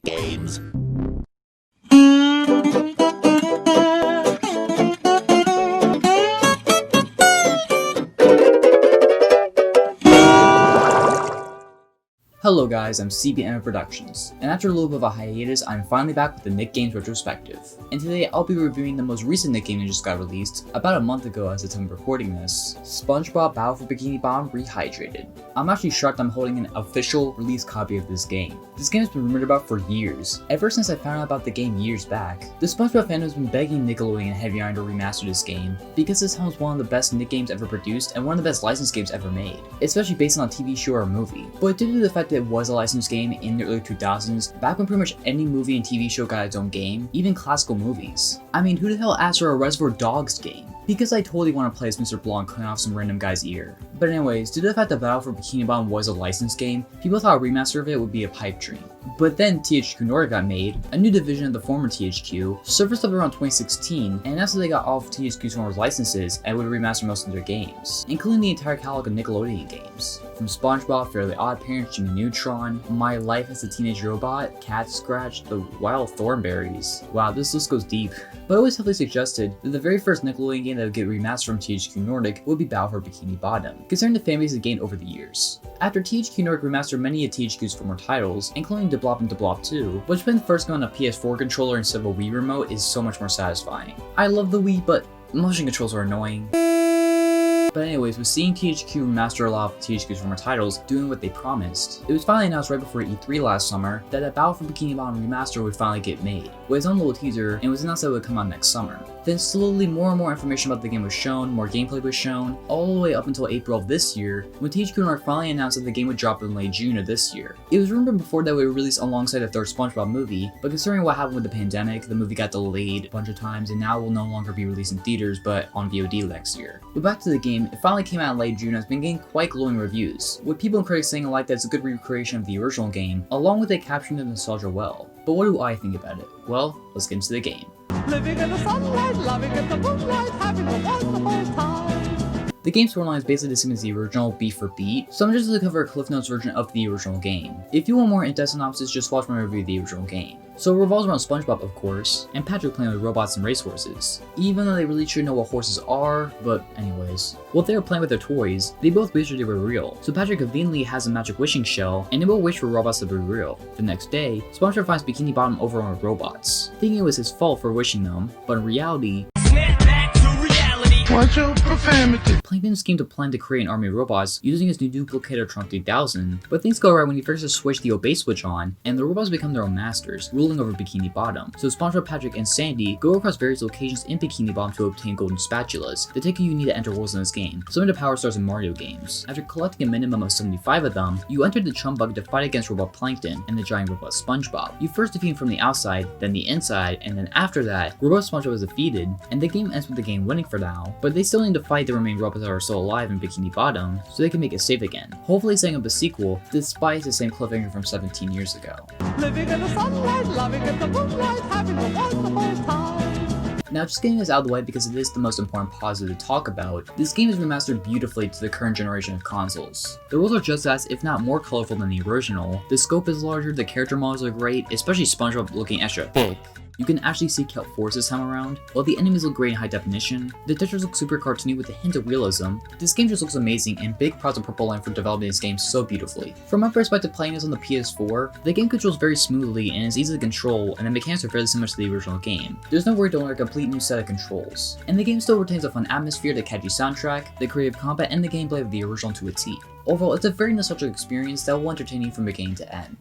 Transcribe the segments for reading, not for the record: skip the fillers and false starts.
Games. Hello guys, I'm CBMF Productions, and after a little bit of a hiatus, I'm finally back with the Nick Games Retrospective. And today I'll be reviewing the most recent Nick game that just got released, about a month ago as I'm recording this, SpongeBob Battle for Bikini Bottom Rehydrated. I'm actually shocked I'm holding an official release copy of this game. This game has been rumored about for years. Ever since I found out about the game years back, the SpongeBob fandom has been begging Nickelodeon and Heavy Iron to remaster this game, because this was one of the best Nick games ever produced and one of the best licensed games ever made, especially based on a TV show or a movie. But due to the fact that it was a licensed game in the early 2000s, back when pretty much any movie and TV show got its own game, even classical movies. I mean, who the hell asked for a Reservoir Dogs game? Because I totally want to play as Mr. Blanc cutting off some random guy's ear. But anyways, due to the fact that Battle for Bikini Bottom was a licensed game, people thought a remaster of it would be a pipe dream. But then THQ Nordic got made, a new division of the former THQ, surfaced up around 2016, and after they got all of THQ's former licenses and would remaster most of their games, including the entire catalog of Nickelodeon games. From SpongeBob, Fairly Odd Parents, Jimmy Neutron, My Life as a Teenage Robot, Cat Scratch, The Wild Thornberries. Wow, this list goes deep. But I always heavily suggested that the very first Nickelodeon game that would get remastered from THQ Nordic would be Battle for Bikini Bottom, considering the fanbase it gained over the years. After THQ Nordic remastered many of THQ's former titles, including DeBlop and DeBlop 2, which when first going on a PS4 controller instead of a Wii remote is so much more satisfying. I love the Wii, but motion controls are annoying. But anyways, with seeing THQ remaster a lot of THQ's former titles doing what they promised, it was finally announced right before E3 last summer that a Battle for Bikini Bottom remaster would finally get made, with its own little teaser, and it was announced that it would come out next summer. Then slowly more and more information about the game was shown, more gameplay was shown, all the way up until April of this year, when THQ Nordic finally announced that the game would drop in late June of this year. It was rumored before that it would release alongside the third SpongeBob movie, but considering what happened with the pandemic, the movie got delayed a bunch of times and now will no longer be released in theaters but on VOD next year. But back to the game, it finally came out in late June and has been getting quite glowing reviews, with people and critics saying alike that it's a good recreation of the original game, along with it capturing the nostalgia well. But what do I think about it? Well, let's get into the game. Living in the sunlight, loving in the moonlight, having a wonderful time. The game's storyline is basically the same as the original beat for beat, so I'm just going to cover a Cliff Notes version of the original game. If you want more in-depth synopsis, just watch my review of the original game. So it revolves around SpongeBob, of course, and Patrick playing with robots and racehorses. Even though they really shouldn't know what horses are, but anyways. While they were playing with their toys, they both wished they were real. So Patrick conveniently has a magic wishing shell, and they will wish for robots to be real. The next day, SpongeBob finds Bikini Bottom overrun with robots, thinking it was his fault for wishing them, but in reality, Watch your profanity. Plankton schemed to plan to create an army of robots using his new duplicator Trunk 3000, but things go right when he first to switch the obey switch on, and the robots become their own masters, ruling over Bikini Bottom. So SpongeBob, Patrick, and Sandy go across various locations in Bikini Bottom to obtain golden spatulas, the ticket you need to enter worlds in this game, similar to Power Stars in Mario games. After collecting a minimum of 75 of them, you enter the Chum Bug to fight against Robot Plankton and the giant robot SpongeBob. You first defeat him from the outside, then the inside, and then after that, Robot SpongeBob is defeated, and the game ends with the game winning for now, but they still need to fight the remaining robots that are still alive in Bikini Bottom so they can make it safe again, hopefully setting up a sequel despite the same cliffhanger from 17 years ago. Living in the sunlight, loving in the moonlight, having a wonderful time. Now, just getting this out of the way because it is the most important positive to talk about, this game is remastered beautifully to the current generation of consoles. The worlds are just as, if not more colorful than the original, the scope is larger, the character models are great, especially SpongeBob looking extra thick. You can actually see Kelp Force this time around, while the enemies look great in high definition, the textures look super cartoony with a hint of realism. This game just looks amazing, and big props to Purple Line for developing this game so beautifully. From my perspective playing this on the PS4, the game controls very smoothly and is easy to control, and the mechanics are fairly similar to the original game. There's no worry to learn a complete new set of controls. And the game still retains a fun atmosphere, the catchy soundtrack, the creative combat, and the gameplay of the original to a T. Overall, it's a very nostalgic experience that will entertain you from beginning to end.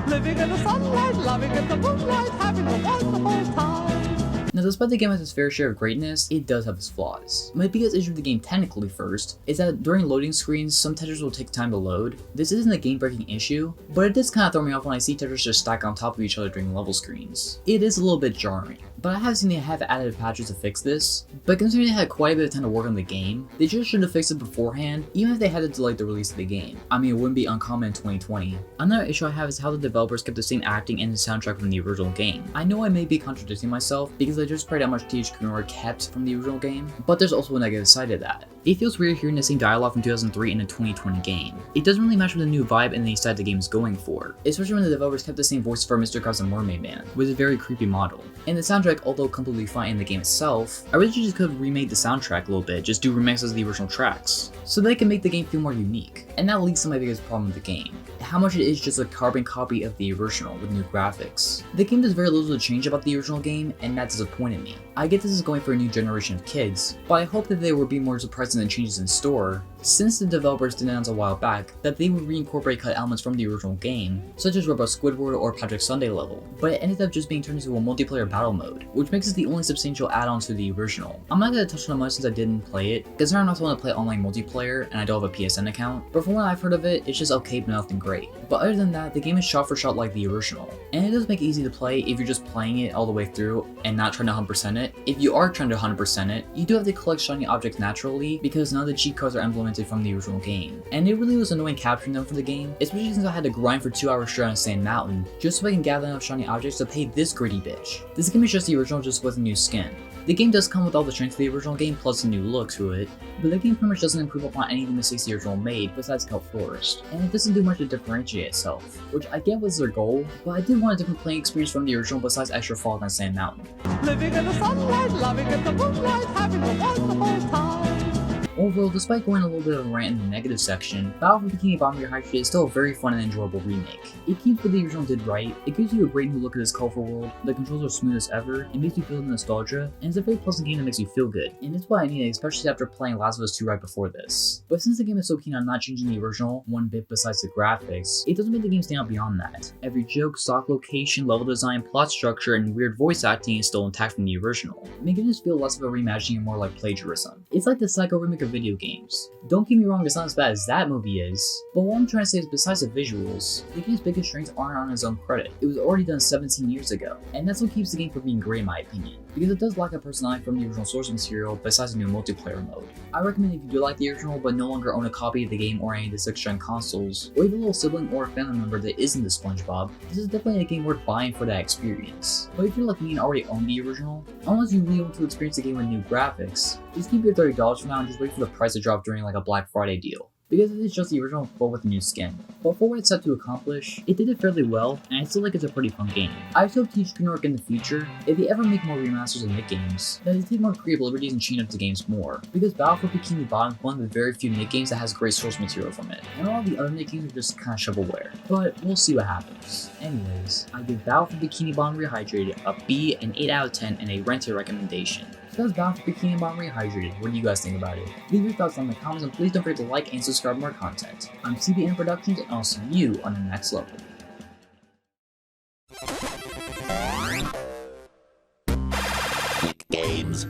Living in the sunlight, loving in the moonlight, having a wonderful time. Now, despite the game has its fair share of greatness, it does have its flaws. My biggest issue with the game technically first is that during loading screens, some textures will take time to load. This isn't a game-breaking issue, but it does kind of throw me off when I see textures just stack on top of each other during level screens. It is a little bit jarring. but I have seen they have added patches to fix this. But considering they had quite a bit of time to work on the game, they just should have fixed it beforehand, even if they had to delay the release of the game. I mean, it wouldn't be uncommon in 2020. Another issue I have is how the developers kept the same acting and the soundtrack from the original game. I know I may be contradicting myself because I just prayed how much THQ Nordic kept from the original game, but there's also a negative side to that. It feels weird hearing the same dialogue from 2003 in a 2020 game. It doesn't really match with the new vibe and the aesthetic the game is going for, especially when the developers kept the same voice for Mr. Krabs and Mermaid Man, with a very creepy model. And the soundtrack, although completely fine in the game itself, I wish you just could have remade the soundtrack a little bit, just do remixes of the original tracks, so they can make the game feel more unique. And that leads to my biggest problem with the game: how much it is just a carbon copy of the original with new graphics. The game does very little to change about the original game, and that disappointed me. I get this is going for a new generation of kids, but I hope that they will be more surprised than changes in store, since the developers did announce a while back that they would reincorporate cut elements from the original game, such as Robot Squidward or Patrick Sunday level, but it ended up just being turned into a multiplayer battle mode, which makes it the only substantial add-on to the original. I'm not going to touch on it much since I didn't play it, because I'm not want to play online multiplayer and I don't have a PSN account, but from what I've heard of it, it's just okay but nothing great. But other than that, the game is shot for shot like the original, and it does make it easy to play if you're just playing it all the way through and not trying to 100% it. If you are trying to 100% it, you do have to collect shiny objects naturally because none of the cheat codes are implemented from the original game, and it really was annoying capturing them for the game, especially since I had to grind for 2 hours straight on Sand Mountain just so I can gather enough shiny objects to pay this greedy bitch. This game is just the original, just with a new skin. The game does come with all the strengths of the original game plus a new look to it, but the game pretty much doesn't improve upon any of the mistakes the original made besides Kelp Forest, and it doesn't do much to differentiate itself, which I get was their goal, but I did want a different playing experience from the original besides extra fog on Sand Mountain. Living in the sunlight, loving in the moonlight, having a wonderful time. Overall, despite going a little bit of a rant in the negative section, Battle for Bikini Bottom Rehydrated is still a very fun and enjoyable remake. It keeps what the original did right, it gives you a great new look at this colorful world, the controls are smooth as ever, it makes you feel the nostalgia, and it's a very pleasant game that makes you feel good, and it's what I needed, especially after playing Last of Us 2 right before this. But since the game is so keen on not changing the original one bit besides the graphics, it doesn't make the game stand out beyond that. Every joke, stock location, level design, plot structure, and weird voice acting is still intact from the original, making this feel less of a reimagining and more like plagiarism. It's like the Psycho remake of video games. Don't get me wrong, it's not as bad as that movie is, but what I'm trying to say is besides the visuals, the game's biggest strengths aren't on its own credit. It was already done 17 years ago, and that's what keeps the game from being great in my opinion, because it does lack a personality from the original source material besides a new multiplayer mode. I recommend if you do like the original but no longer own a copy of the game or any of the 6th-gen consoles, or even a little sibling or a family member that isn't the SpongeBob, this is definitely a game worth buying for that experience. But if you're like me and already own the original, unless you really want to experience the game with new graphics, just keep your $30 for now and just wait for the price to drop during like a Black Friday deal, because it is just the original but with a new skin. But for what it's set to accomplish, it did it fairly well, and I still like it's a pretty fun game. I just hope THQ Nordic in the future, if they ever make more remasters of Nick games, that they take more creative liberties and change up the games more, because Battle for Bikini Bottom is one of the very few Nick games that has great source material from it, and all the other Nick games are just kind of shovelware. But we'll see what happens. Anyways, I give Battle for Bikini Bottom Rehydrated a B, an 8 out of 10, and a rented recommendation. So that's Battle for Bikini Bottom Rehydrated. What do you guys think about it? Leave your thoughts down in the comments, and please don't forget to like and subscribe for more content. I'm CBMF Productions, and I'll see you on the next level. Games.